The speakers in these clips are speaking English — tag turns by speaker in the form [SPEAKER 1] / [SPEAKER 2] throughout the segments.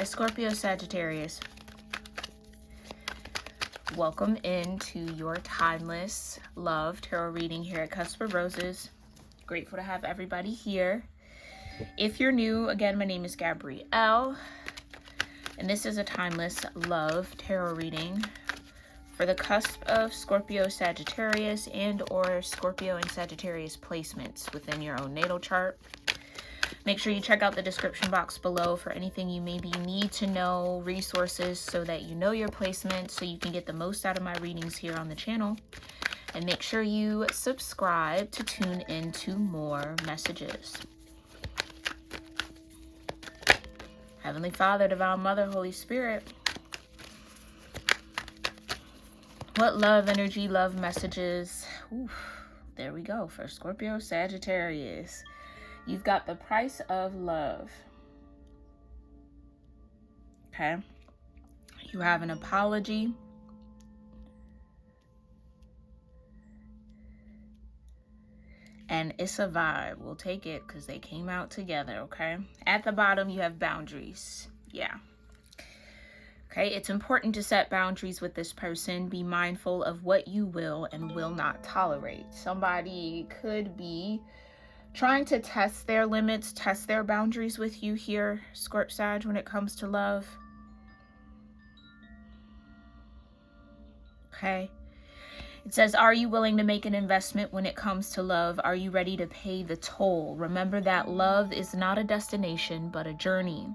[SPEAKER 1] Hi, Scorpio-Sagittarius. Welcome into your timeless love tarot reading here at Cusp of Roses. Grateful to have everybody here. If you're new, again, my name is Gabrielle, and this is a timeless love tarot reading for the cusp of Scorpio-Sagittarius and or Scorpio and Sagittarius placements within your own natal chart. Make sure you check out the description box below for anything you maybe need to know, resources so that you know your placement so you can get the most out of my readings here on the channel. And make sure you subscribe to tune into more messages. Heavenly Father, Divine Mother, Holy Spirit, what love, energy, love messages. There we go for Scorpio Sagittarius. You've got the price of love. Okay. You have an apology. And it's a vibe. We'll take it because they came out together, okay? At the bottom, you have boundaries. Yeah. Okay, it's important to set boundaries with this person. Be mindful of what you will and will not tolerate. Somebody could be trying to test their limits, test their boundaries with you here, Scorp Sag, when it comes to love. Okay. It says, are you willing to make an investment when it comes to love? Are you ready to pay the toll? Remember that love is not a destination, but a journey.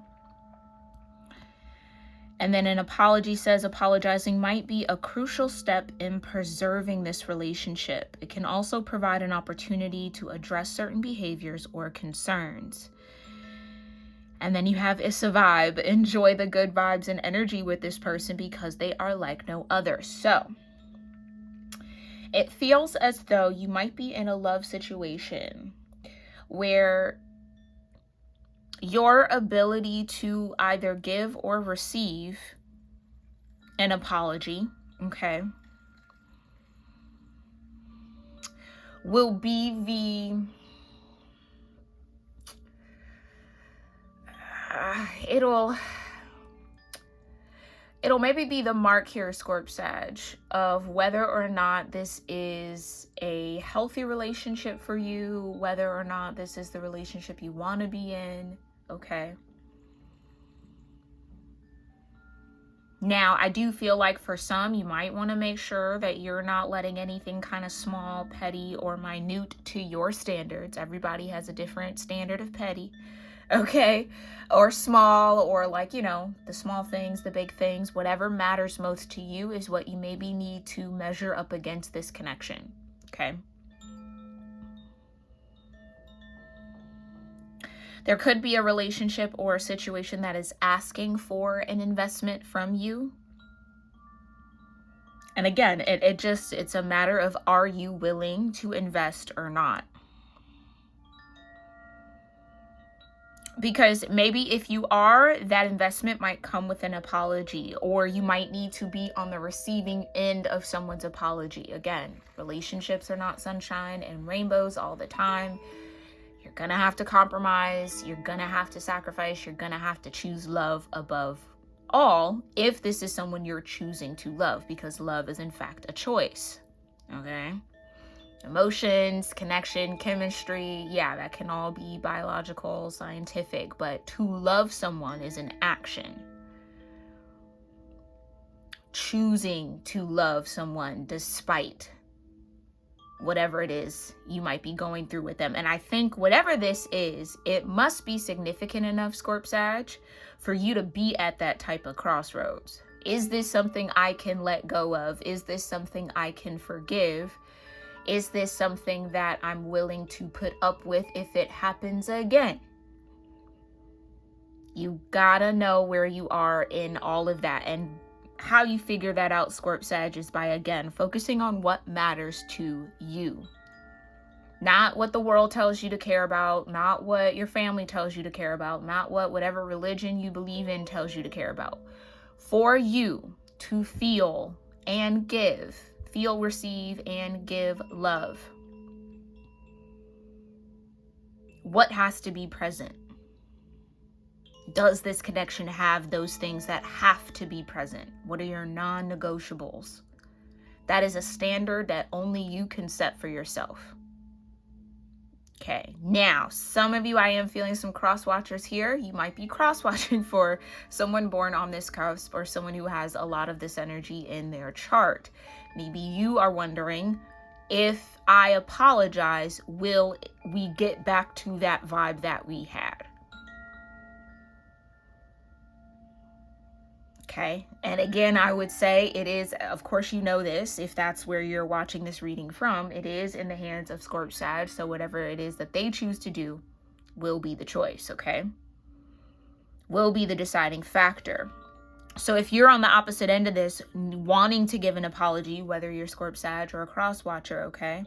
[SPEAKER 1] And then an apology says, apologizing might be a crucial step in preserving this relationship. It can also provide an opportunity to address certain behaviors or concerns. And then you have it's a vibe. Enjoy the good vibes and energy with this person because they are like no other. So it feels as though you might be in a love situation where your ability to either give or receive an apology, okay, will be it'll maybe be the mark here, Scorp Sag, of whether or not this is a healthy relationship for you, whether or not this is the relationship you want to be in, okay? Now, I do feel like for some, you might want to make sure that you're not letting anything kind of small, petty, or minute to your standards. Everybody has a different standard of petty, okay? Or small, or like, you know, the small things, the big things, whatever matters most to you is what you maybe need to measure up against this connection, okay? There could be a relationship or a situation that is asking for an investment from you. And again, it's a matter of, are you willing to invest or not? Because maybe if you are, that investment might come with an apology, or you might need to be on the receiving end of someone's apology. Again, relationships are not sunshine and rainbows all the time. You're gonna have to compromise, you're gonna have to sacrifice, you're gonna have to choose love above all if this is someone you're choosing to love, because love is in fact a choice, okay? Emotions, connection, chemistry, yeah, that can all be biological, scientific, but to love someone is an action. Choosing to love someone despite whatever it is you might be going through with them. And I think whatever this is, it must be significant enough, Scorp Sag, for you to be at that type of crossroads. Is this something I can let go of? Is this something I can forgive? Is this something that I'm willing to put up with if it happens again? You gotta know where you are in all of that. And how you figure that out, Scorp Sag, is by, again, focusing on what matters to you. Not what the world tells you to care about, not what your family tells you to care about, not what whatever religion you believe in tells you to care about. For you to feel and give, feel, receive, and give love, what has to be present? Does this connection have those things that have to be present? What are your non-negotiables? That is a standard that only you can set for yourself. Okay, now, some of you, I am feeling some cross-watchers here. You might be cross-watching for someone born on this cusp or someone who has a lot of this energy in their chart. Maybe you are wondering, if I apologize, will we get back to that vibe that we had? Okay, and again, I would say it is, of course, you know this, if that's where you're watching this reading from, it is in the hands of Scorp-Sag, so whatever it is that they choose to do will be the choice, okay? Will be the deciding factor. So if you're on the opposite end of this, wanting to give an apology, whether you're Scorp-Sag or a cross-watcher, okay?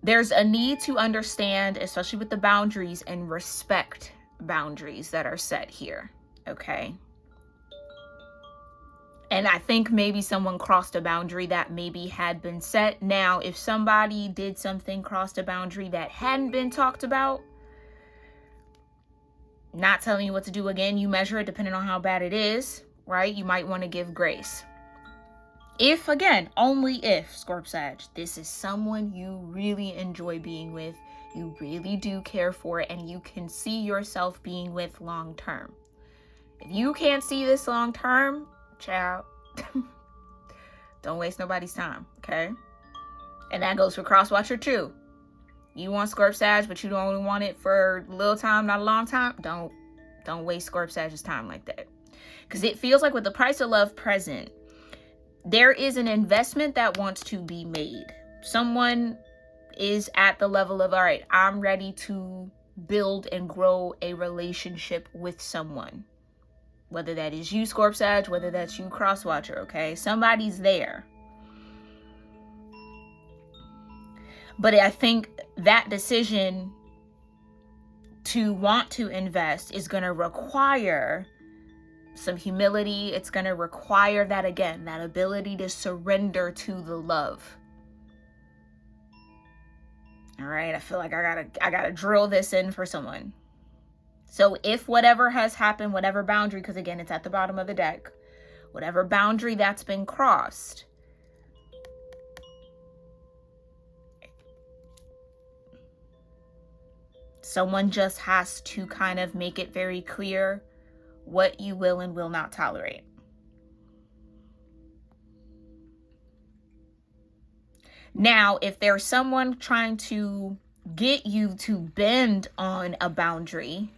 [SPEAKER 1] There's a need to understand, especially with the boundaries, and respect boundaries that are set here, okay? And I think maybe someone crossed a boundary that maybe had been set. Now, if somebody did something, crossed a boundary that hadn't been talked about, not telling you what to do again, you measure it depending on how bad it is, right? You might want to give grace. If, again, only if, Scorp-Sag, this is someone you really enjoy being with, you really do care for, and you can see yourself being with long term. If you can't see this long term, child, don't waste nobody's time, okay? And that goes for cross-watcher too. You want Scorp-Sag, but you don't want it for a little time, not a long time. Don't waste Scorp-Sag's time like that. Because it feels like with the price of love present, there is an investment that wants to be made. Someone is at the level of, all right, I'm ready to build and grow a relationship with someone. Whether that is you, Scorp-Sag, whether that's you, cross-watcher, okay? Somebody's there. But I think that decision to want to invest is going to require some humility. It's going to require that, again, that ability to surrender to the love. All right, I feel like I gotta drill this in for someone. So if whatever has happened, whatever boundary, because again, it's at the bottom of the deck, whatever boundary that's been crossed, someone just has to kind of make it very clear what you will and will not tolerate. Now, if there's someone trying to get you to bend on a boundary,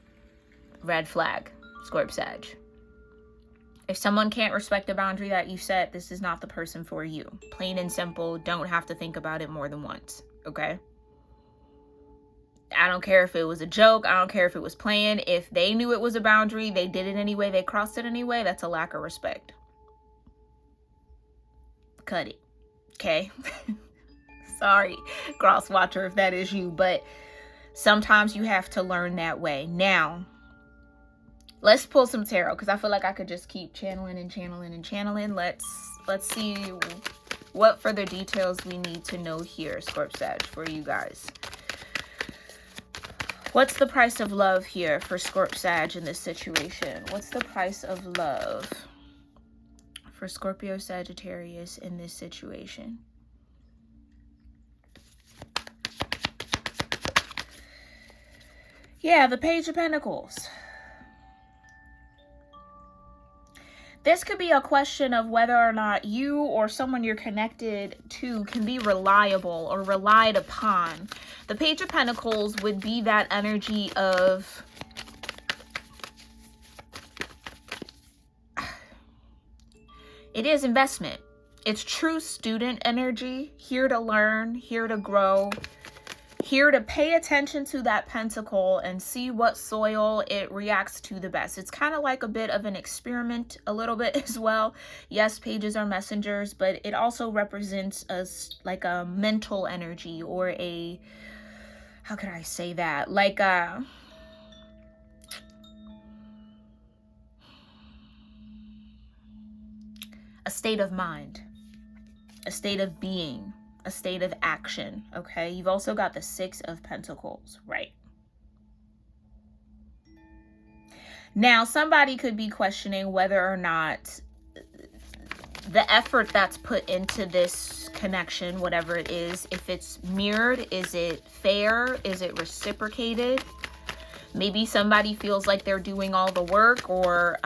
[SPEAKER 1] red flag, Scorp-Sag. If someone can't respect the boundary that you set, this is not the person for you. Plain and simple. Don't have to think about it more than once, okay? I don't care if it was a joke. I don't care if it was planned. If they knew it was a boundary, they did it anyway, they crossed it anyway, that's a lack of respect. Cut it, okay? Sorry, cross-watcher, if that is you, but sometimes you have to learn that way. Now, let's pull some tarot, because I feel like I could just keep channeling and channeling and channeling. Let's see what further details we need to know here, Scorp-Sag, for you guys. What's the price of love here for Scorp-Sag in this situation? What's the price of love for Scorpio-Sagittarius in this situation? Yeah, the Page of Pentacles. This could be a question of whether or not you or someone you're connected to can be reliable or relied upon. The Page of Pentacles would be that energy of it is investment. It's true student energy, here to learn, here to grow, here to pay attention to that pentacle and see what soil it reacts to the best. It's kind of like a bit of an experiment a little bit as well. Yes, pages are messengers, but it also represents like a mental energy, or a, how could I say that? Like a state of mind, a state of being. a state of action, okay? You've also got the Six of Pentacles, right? Now, somebody could be questioning whether or not the effort that's put into this connection, whatever it is, if it's mirrored, is it fair? Is it reciprocated? Maybe somebody feels like they're doing all the work, or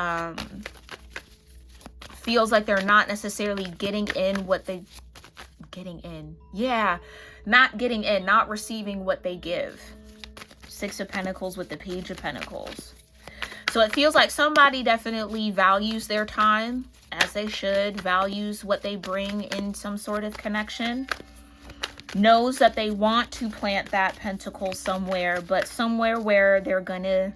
[SPEAKER 1] feels like they're not necessarily getting in what they... not receiving what they give. Six of Pentacles with the Page of Pentacles. So it feels like somebody definitely values their time, as they should, values what they bring in some sort of connection, knows that they want to plant that pentacle somewhere, but somewhere where they're gonna,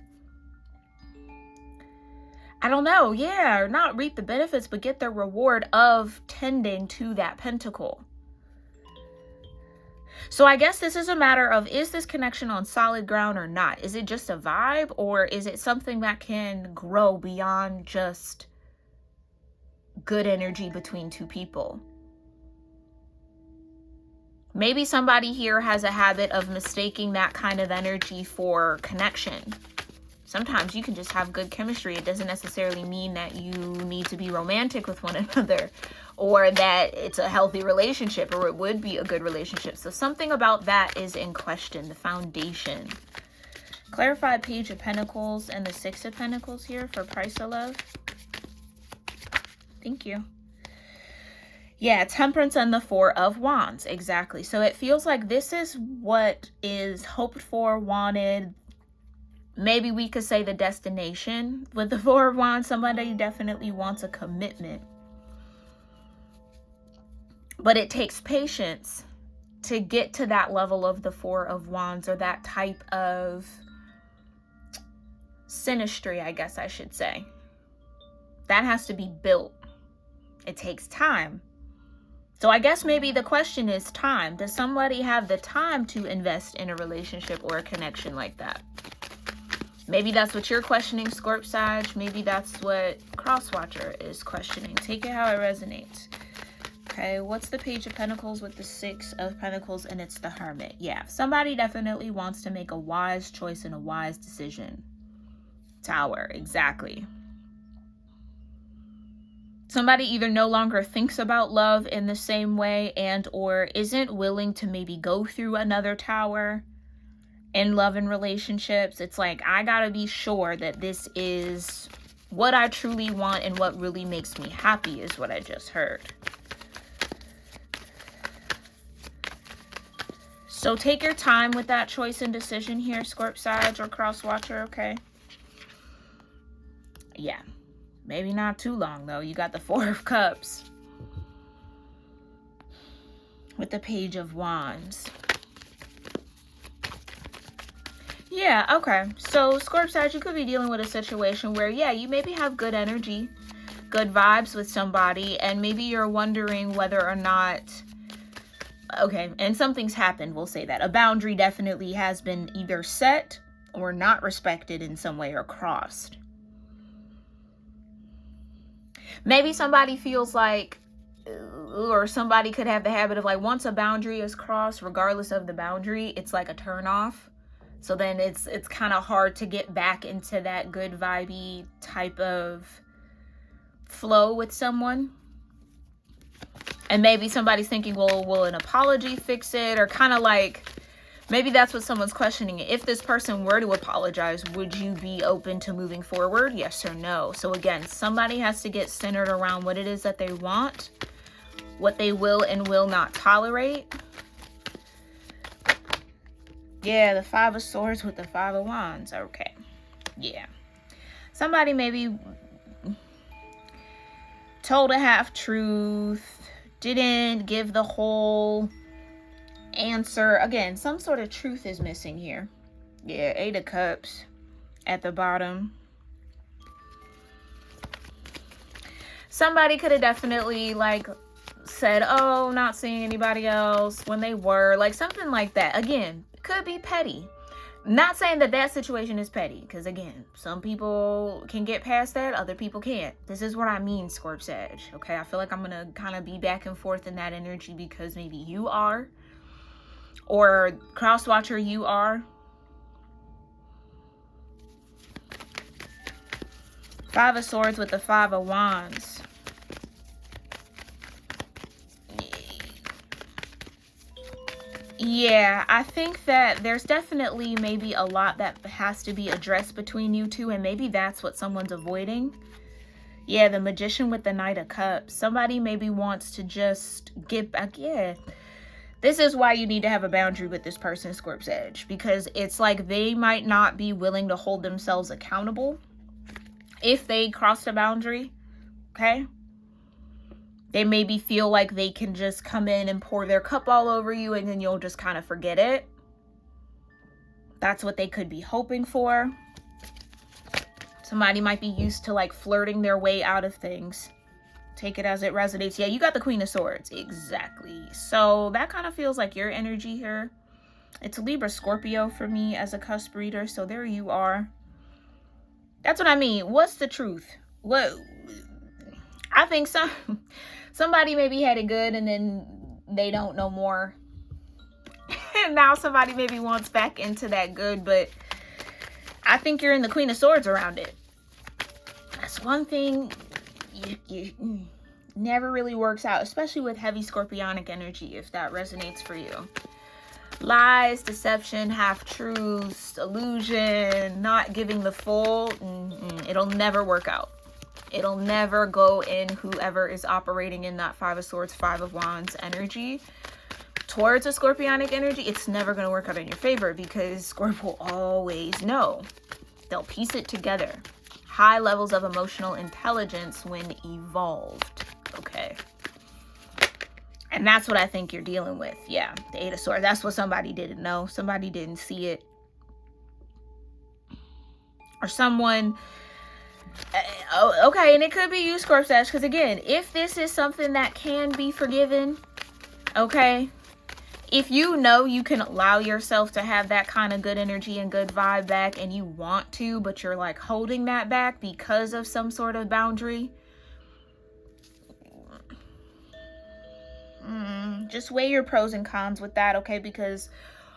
[SPEAKER 1] I don't know, yeah, not reap the benefits, but get the reward of tending to that pentacle. So I guess this is a matter of, is this connection on solid ground or not? Is it just a vibe, or is it something that can grow beyond just good energy between two people? Maybe somebody here has a habit of mistaking that kind of energy for connection. Sometimes you can just have good chemistry. It doesn't necessarily mean that you need to be romantic with one another, or that it's a healthy relationship, or it would be a good relationship. So something about that is in question, the foundation. Clarify Page of Pentacles and the Six of Pentacles here for price of love. Thank you. Yeah, Temperance and the Four of Wands. Exactly. So it feels like this is what is hoped for, wanted. Maybe we could say the destination with the Four of Wands. Somebody definitely wants a commitment. But it takes patience to get to that level of the Four of Wands, or that type of synastry, I guess I should say. That has to be built. It takes time. So I guess maybe the question is time. Does somebody have the time to invest in a relationship or a connection like that? Maybe that's what you're questioning, Scorp Sag. Maybe that's what Crosswatcher is questioning. Take it how it resonates. Okay, what's the Page of Pentacles with the Six of Pentacles? And it's the Hermit. Yeah, somebody definitely wants to make a wise choice and a wise decision. Tower, exactly. Somebody either no longer thinks about love in the same way, and or isn't willing to maybe go through another tower in love and relationships. It's like, I gotta be sure that this is what I truly want and what really makes me happy, is what I just heard. So take your time with that choice and decision here, Scorp Sag or Crosswatcher, okay? Yeah. Maybe not too long, though. You got the Four of Cups with the Page of Wands. Yeah, okay. So, Scorp Sag, you could be dealing with a situation where, yeah, you maybe have good energy, good vibes with somebody, and maybe you're wondering whether or not... Okay, and something's happened, we'll say that. A boundary definitely has been either set or not respected in some way, or crossed. Maybe somebody feels like, or somebody could have the habit of, like, once a boundary is crossed, regardless of the boundary, it's like a turn off. So then it's kind of hard to get back into that good vibey type of flow with someone. And maybe somebody's thinking, well, will an apology fix it? Or kind of like, maybe that's what someone's questioning. If this person were to apologize, would you be open to moving forward? Yes or no? So again, somebody has to get centered around what it is that they want, what they will and will not tolerate. Yeah, the Five of Swords with the Five of Wands. Okay. Yeah. Somebody maybe told a half-truth, didn't give the whole answer. Again, some sort of truth is missing here. Yeah, Eight of Cups at the bottom. Somebody could have definitely, like, said, oh, not seeing anybody else, when they were, like, something like that. Again, could be petty. Not saying that that situation is petty, because again, some people can get past that, other people can't. This is what I mean, Scorp Sag. Okay, I feel like I'm gonna kind of be back and forth in that energy because maybe you are, or cross watcher, you are. Five of Swords with the Five of Wands. Yeah, I think that there's definitely maybe a lot that has to be addressed between you two, and maybe that's what someone's avoiding. Yeah, the Magician with the Knight of Cups. Somebody maybe wants to just get back. Yeah, this is why you need to have a boundary with this person, Scorp Sag, because it's like they might not be willing to hold themselves accountable if they cross the boundary, okay? They maybe feel like they can just come in and pour their cup all over you and then you'll just kind of forget it. That's what they could be hoping for. Somebody might be used to like flirting their way out of things. Take it as it resonates. Yeah, you got the Queen of Swords. Exactly. So that kind of feels like your energy here. It's Libra Scorpio for me as a cusp reader. So there you are. That's what I mean. What's the truth? What? I think somebody maybe had it good and then they don't know more. And now somebody maybe wants back into that good, but I think you're in the Queen of Swords around it. That's one thing you never really works out, especially with heavy scorpionic energy, if that resonates for you. Lies, deception, half-truths, illusion, not giving the full, it'll never work out. It'll never go in whoever is operating in that Five of Swords, Five of Wands energy towards a scorpionic energy. It's never going to work out in your favor because Scorp will always know. They'll piece it together. High levels of emotional intelligence when evolved. Okay. And that's what I think you're dealing with. Yeah, the Eight of Swords. That's what somebody didn't know. Somebody didn't see it. Or someone... okay, and it could be you, Scorp Sag, because again, if this is something that can be forgiven, okay, if you know you can allow yourself to have that kind of good energy and good vibe back and you want to, but you're like holding that back because of some sort of boundary, just weigh your pros and cons with that, okay? Because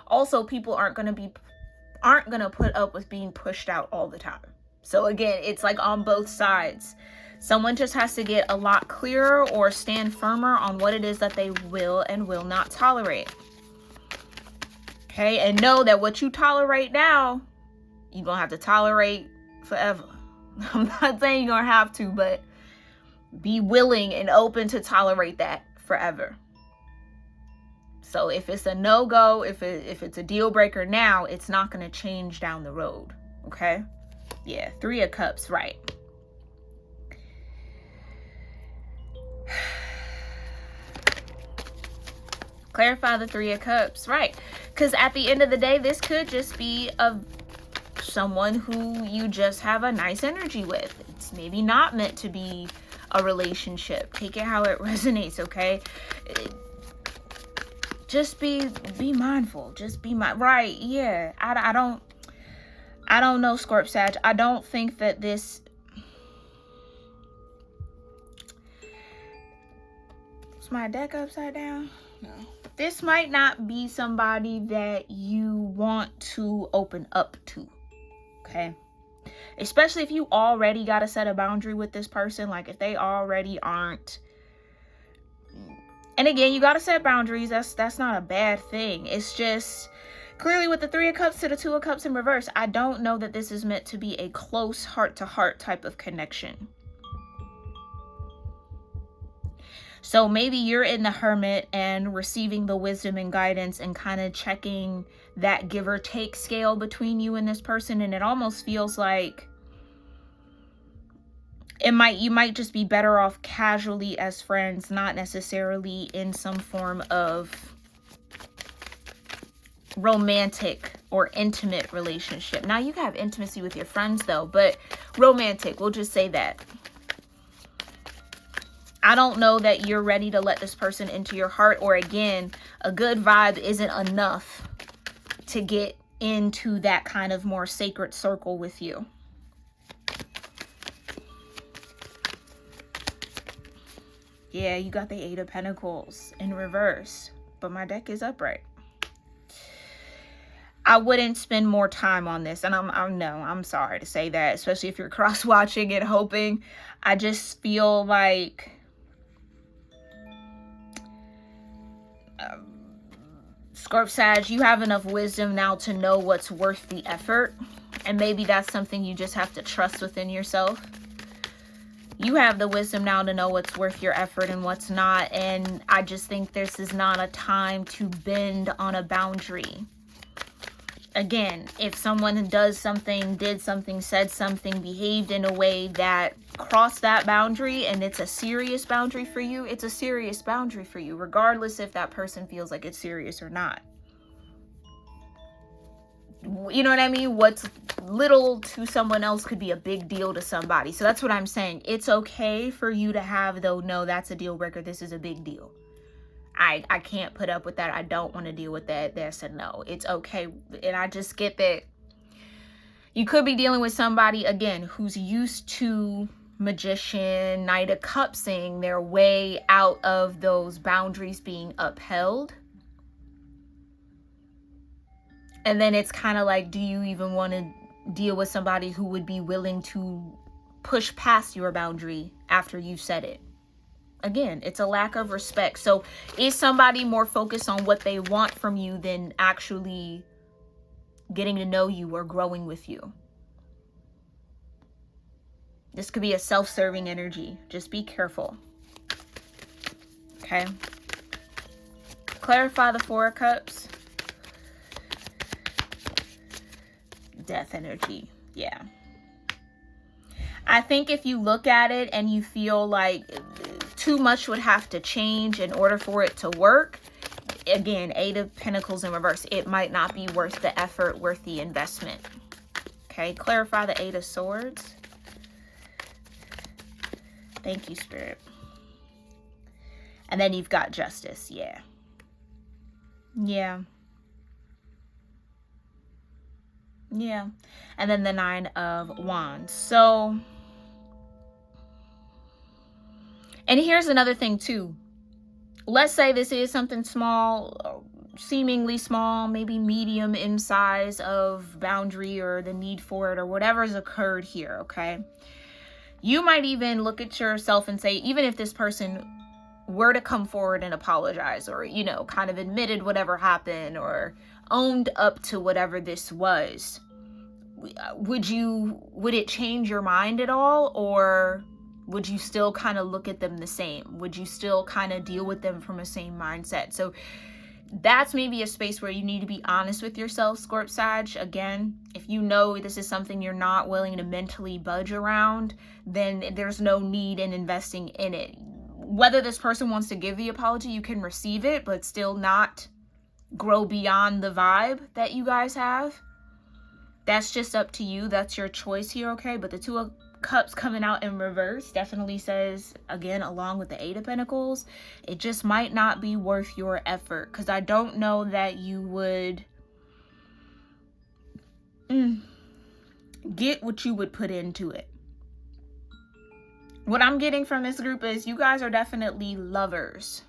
[SPEAKER 1] also people aren't going to put up with being pushed out all the time. So again, it's like on both sides. Someone just has to get a lot clearer or stand firmer on what it is that they will and will not tolerate. Okay, and know that what you tolerate now, you're going to have to tolerate forever. I'm not saying you're going to have to, but be willing and open to tolerate that forever. So if it's a no-go, if it's a deal breaker now, it's not going to change down the road. Okay? Yeah, Three of Cups, right. Clarify the Three of Cups, right. Because at the end of the day, this could just be someone who you just have a nice energy with. It's maybe not meant to be a relationship. Take it how it resonates, okay? Just be mindful. Just be right, yeah. I don't know, Scorp Sag. I don't think that this... Is my deck upside down? No. This might not be somebody that you want to open up to, okay? Especially if you already got to set a boundary with this person. Like if they already aren't... And again, you got to set boundaries. That's not a bad thing. It's just... Clearly with the Three of Cups to the Two of Cups in reverse, I don't know that this is meant to be a close heart-to-heart type of connection. So maybe you're in the Hermit and receiving the wisdom and guidance and kind of checking that give or take scale between you and this person. And it almost feels like you might just be better off casually as friends, not necessarily in some form of romantic or intimate relationship. Now you can have intimacy with your friends though, but romantic, we'll just say that. I don't know that you're ready to let this person into your heart, or again, a good vibe isn't enough to get into that kind of more sacred circle with you. Yeah, you got the Eight of Pentacles in reverse, but my deck is upright. I wouldn't spend more time on this, and I'm sorry to say that, especially if you're cross-watching and hoping. I just feel like Scorp-Sag, you have enough wisdom now to know what's worth the effort, and maybe that's something you just have to trust within yourself. You have the wisdom now to know what's worth your effort and what's not, and I just think this is not a time to bend on a boundary. Again, if someone does something, did something, said something, behaved in a way that crossed that boundary, and it's a serious boundary for you, it's a serious boundary for you, regardless if that person feels like it's serious or not. You know what I mean? What's little to someone else could be a big deal to somebody. So that's what I'm saying. It's okay for you to have, though, no, that's a deal breaker. This is a big deal. I can't put up with that. I don't want to deal with that. That's a no. It's okay. And I just get that you could be dealing with somebody, again, who's used to Magician, Knight of Cups, saying their way out of those boundaries being upheld. And then it's kind of like, do you even want to deal with somebody who would be willing to push past your boundary after you've said it? Again, it's a lack of respect. So is somebody more focused on what they want from you than actually getting to know you or growing with you? This could be a self-serving energy. Just be careful. Okay. Clarify the Four of Cups. Death energy. Yeah. I think if you look at it and you feel like too much would have to change in order for it to work, again, Eight of Pentacles in reverse, it might not be worth the effort, worth the investment. Okay, clarify the Eight of Swords. Thank you, Spirit. And then you've got Justice. Yeah. Yeah. Yeah. And then the Nine of Wands. So, and here's another thing too. Let's say this is something small, seemingly small, maybe medium in size of boundary or the need for it or whatever's occurred here, okay? You might even look at yourself and say, even if this person were to come forward and apologize, or, you know, kind of admitted whatever happened or owned up to whatever this was, would it change your mind at all? Or would you still kind of look at them the same? Would you still kind of deal with them from a same mindset? So that's maybe a space where you need to be honest with yourself, Scorp-Sag. Again, if you know this is something you're not willing to mentally budge around, then there's no need in investing in it. Whether this person wants to give the apology, you can receive it, but still not grow beyond the vibe that you guys have. That's just up to you. That's your choice here, okay? But the Two of Cups coming out in reverse definitely says, again, along with the Eight of Pentacles, it just might not be worth your effort, because I don't know that you would get what you would put into it. What I'm getting from this group is you guys are definitely lovers.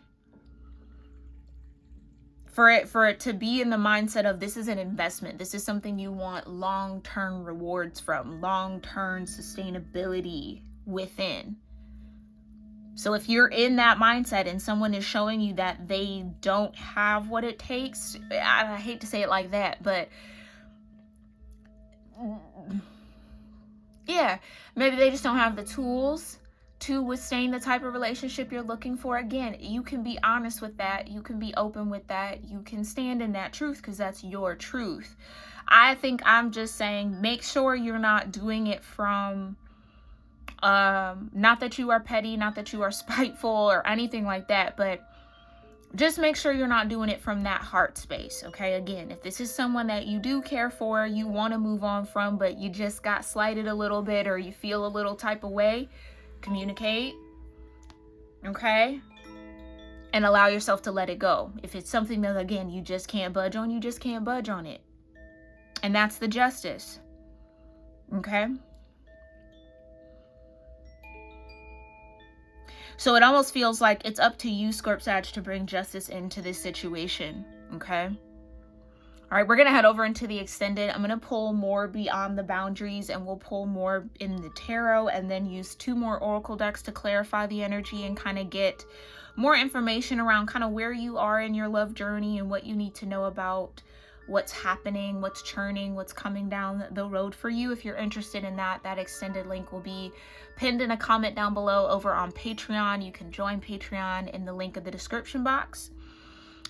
[SPEAKER 1] For it to be in the mindset of this is an investment. This is something you want long-term rewards from, long-term sustainability within. So if you're in that mindset and someone is showing you that they don't have what it takes, I hate to say it like that, but yeah, maybe they just don't have the tools to withstand the type of relationship you're looking for. Again, you can be honest with that. You can be open with that. You can stand in that truth because that's your truth. I think I'm just saying, make sure you're not doing it from, not that you are petty, not that you are spiteful or anything like that, but just make sure you're not doing it from that heart space, okay? Again, if this is someone that you do care for, you want to move on from, but you just got slighted a little bit or you feel a little type of way, communicate, okay? And allow yourself to let it go. If it's something that, again, you just can't budge on, you just can't budge on it. And that's the Justice. Okay? So it almost feels like it's up to you, Scorp-Sag, to bring justice into this situation. Okay? All right, we're going to head over into the extended. I'm going to pull more beyond the boundaries, and we'll pull more in the tarot, and then use 2 more oracle decks to clarify the energy and kind of get more information around kind of where you are in your love journey and what you need to know about what's happening, what's churning, what's coming down the road for you. If you're interested in that, that extended link will be pinned in a comment down below over on Patreon. You can join Patreon in the link of the description box.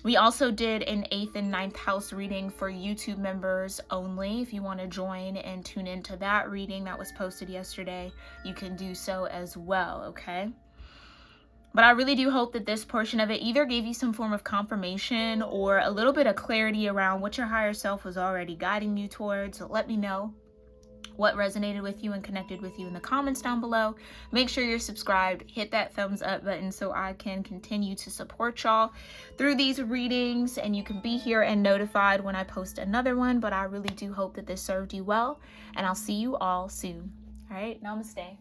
[SPEAKER 1] We also did an 8th and 9th house reading for YouTube members only. If you want to join and tune into that reading that was posted yesterday, you can do so as well, okay? But I really do hope that this portion of it either gave you some form of confirmation or a little bit of clarity around what your higher self was already guiding you towards. So let me know what resonated with you and connected with you in the comments down below. Make sure you're subscribed, hit that thumbs up button so I can continue to support y'all through these readings, and you can be here and notified when I post another one. But I really do hope that this served you well, and I'll see you all soon. All right, namaste.